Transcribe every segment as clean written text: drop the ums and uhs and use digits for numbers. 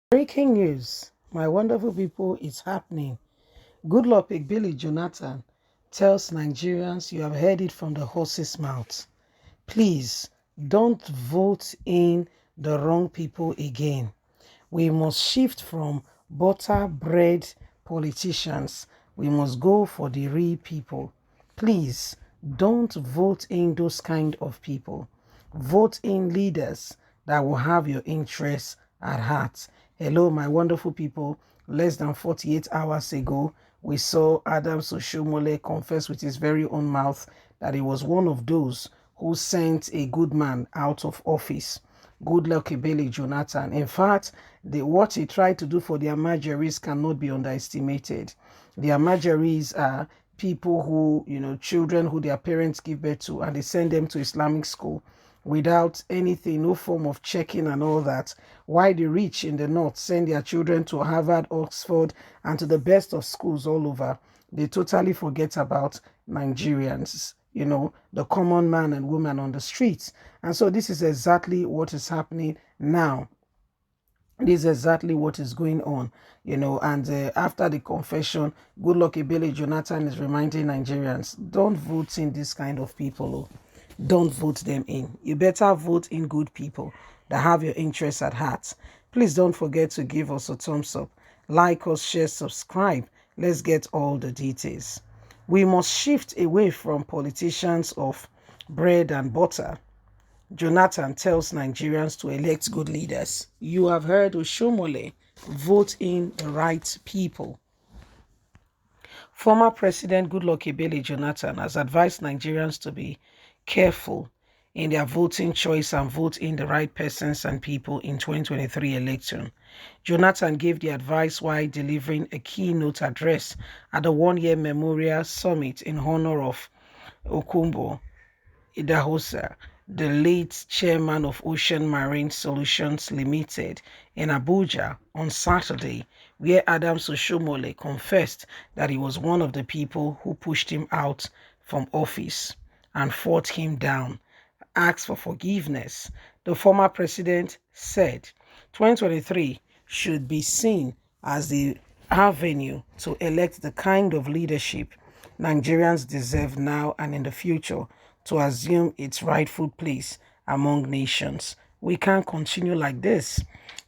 Breaking news, my wonderful people, it's happening. Goodluck Billy Jonathan tells Nigerians, you have heard it from the horse's mouth. Please don't vote in the wrong people again. We must shift from butter bread politicians. We must go for the real people. Please don't vote in those kind of people. Vote in leaders that will have your interests at heart. Hello, my wonderful people. Less than 48 hours ago, we saw Oshiomhole confess with his very own mouth that he was one of those who sent a good man out of office. Goodluck Billy Jonathan. In fact, what he tried to do for the Amajeris cannot be underestimated. The Amajeris are people who, children who their parents give birth to, and they send them to Islamic school without anything, no form of checking and all that. Why the rich in the north send their children to Harvard, Oxford, and to the best of schools all over. They totally forget about Nigerians, the common man and woman on the streets. And so this is exactly what is happening now. This is exactly what is going on, and after the confession, Goodluck Billy Jonathan is reminding Nigerians, don't vote in this kind of people. Don't vote them in. You better vote in good people that have your interests at heart. Please don't forget to give us a thumbs up, like us, share, subscribe. Let's get all the details. We must shift away from politicians of bread and butter. Jonathan tells Nigerians to elect good leaders. You have heard Oshiomhole, vote in the right people. Former President Goodluck Billy Jonathan has advised Nigerians to be careful in their voting choice and vote in the right persons and people in 2023 election. Jonathan gave the advice while delivering a keynote address at the one-year memorial summit in honor of Okumbo Idahosa, the late chairman of Ocean Marine Solutions Limited in Abuja on Saturday, where Oshiomhole confessed that he was one of the people who pushed him out from office and fought him down, asked for forgiveness. The former president said 2023 should be seen as the avenue to elect the kind of leadership Nigerians deserve now and in the future to assume its rightful place among nations. We can't continue like this.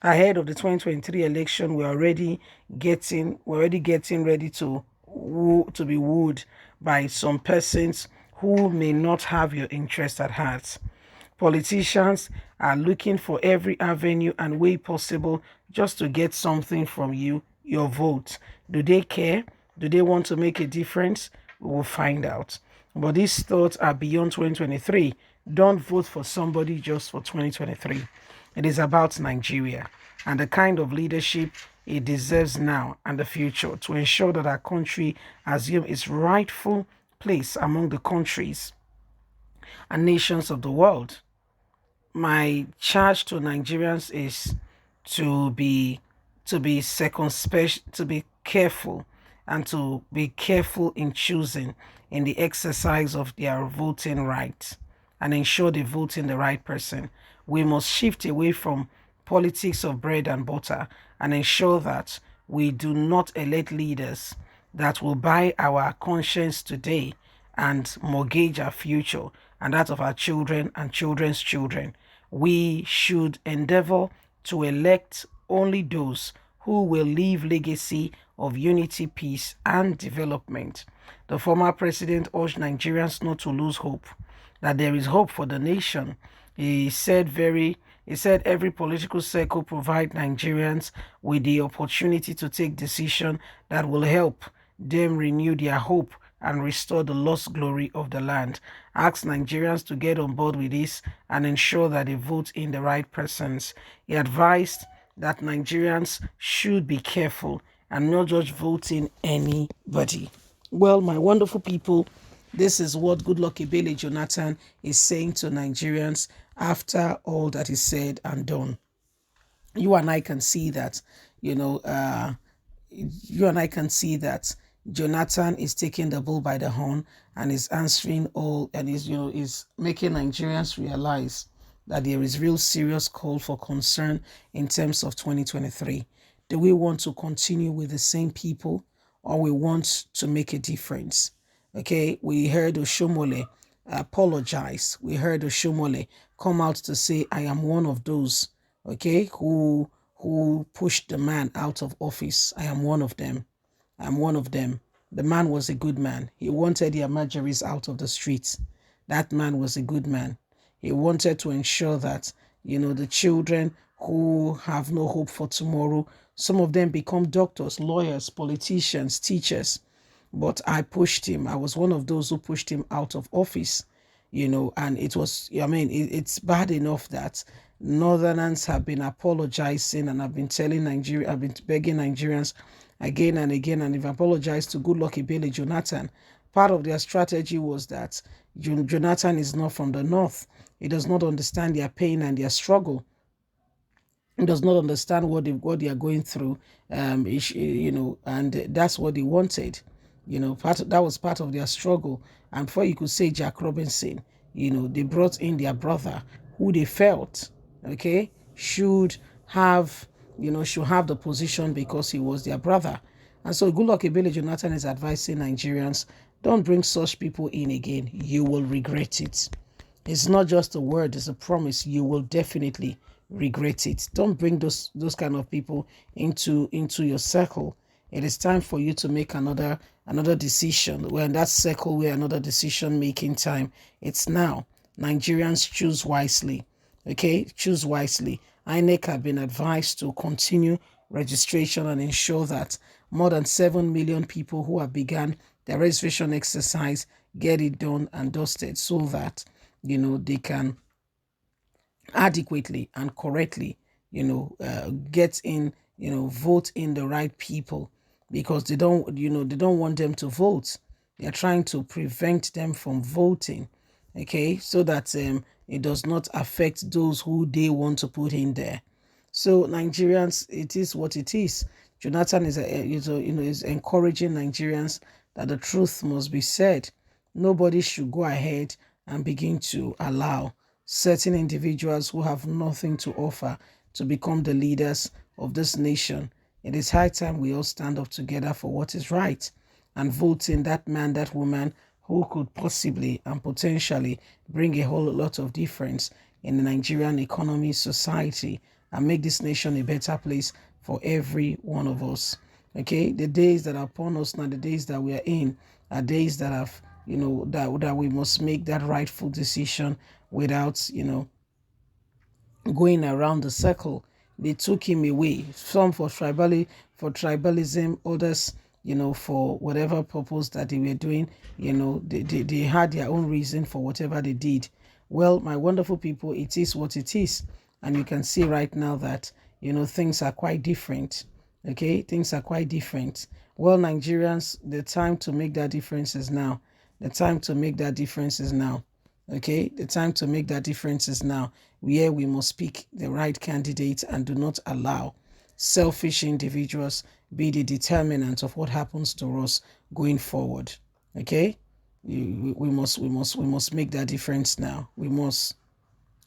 Ahead of the 2023 election, we're already getting ready to be wooed by some persons who may not have your interest at heart. Politicians are looking for every avenue and way possible just to get something from you, your vote. Do they care? Do they want to make a difference? We will find out. But these thoughts are beyond 2023. Don't vote for somebody just for 2023. It is about Nigeria and the kind of leadership it deserves now and the future to ensure that our country assumes its rightful place among the countries and nations of the world. My charge to Nigerians is to be circumspect, to be careful, and to be careful in choosing in the exercise of their voting rights and ensure they vote in the right person. We must shift away from politics of bread and butter and ensure that we do not elect leaders that will buy our conscience today and mortgage our future and that of our children and children's children. We should endeavor to elect only those who will leave legacy of unity, peace, and development. The former president urged Nigerians not to lose hope, that there is hope for the nation. He said every political circle provide Nigerians with the opportunity to take decisions that will help them renew their hope and restore the lost glory of the land. Ask Nigerians to get on board with this and ensure that they vote in the right persons. He advised that Nigerians should be careful and not just vote in anybody. Well, my wonderful people, this is what Goodluck Billy Jonathan is saying to Nigerians after all that is said and done. You and I can see that, Jonathan is taking the bull by the horn and is answering all and is making Nigerians realize that there is real serious call for concern in terms of 2023. Do we want to continue with the same people, or we want to make a difference? Okay, we heard Oshiomhole apologize. We heard Oshiomhole come out to say, I am one of those, okay, who pushed the man out of office. I am one of them. I'm one of them. The man was a good man. He wanted the Amajeris out of the streets. That man was a good man. He wanted to ensure that, the children who have no hope for tomorrow, some of them become doctors, lawyers, politicians, teachers. But I pushed him. I was one of those who pushed him out of office, and it was, it's bad enough that Northerners have been apologizing, and I've been telling Nigeria, I've been begging Nigerians again and again, and they've apologized to Goodluck Ebele Jonathan. Part of their strategy was that Jonathan is not from the north. He does not understand their pain and their struggle. He does not understand what they are going through, and that's what they wanted. That was part of their struggle. And before you could say Jack Robinson, they brought in their brother, who they felt, okay, should have the position because he was their brother. And so Goodluck Ebele Jonathan is advising Nigerians, don't bring such people in again. You will regret it. It's not just a word, it's a promise. You will definitely regret it. Don't bring those kind of people into your circle. It is time for you to make another decision. We're in that circle where another decision making time. It's now. Nigerians, choose wisely. Okay, choose wisely. INEC have been advised to continue registration and ensure that more than 7 million people who have begun their registration exercise get it done and dusted, so that they can adequately and correctly get in, vote in the right people, because they don't want them to vote. They're trying to prevent them from voting, okay, so that it does not affect those who they want to put in there. So Nigerians, it is what it is. Jonathan is encouraging Nigerians that the truth must be said. Nobody should go ahead and begin to allow certain individuals who have nothing to offer to become the leaders of this nation. It is high time we all stand up together for what is right and vote in that man, that woman who could possibly and potentially bring a whole lot of difference in the Nigerian economy, society, and make this nation a better place for every one of us. Okay, the days that are upon us now, the days that we are in, are days that have, that we must make that rightful decision without, going around the circle. They took him away, some for tribalism, others, for whatever purpose that they were doing. They had their own reason for whatever they did. Well, my wonderful people, it is what it is. And you can see right now that, things are quite different. Okay, things are quite different. Well, Nigerians, the time to make that difference is now. The time to make that difference is now. Okay, the time to make that difference is now, where we must pick the right candidate and do not allow selfish individuals be the determinant of what happens to us going forward. Okay, we must make that difference now. We must.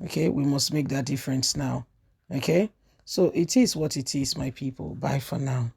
Okay, we must make that difference now. Okay, so it is what it is, my people. Bye for now.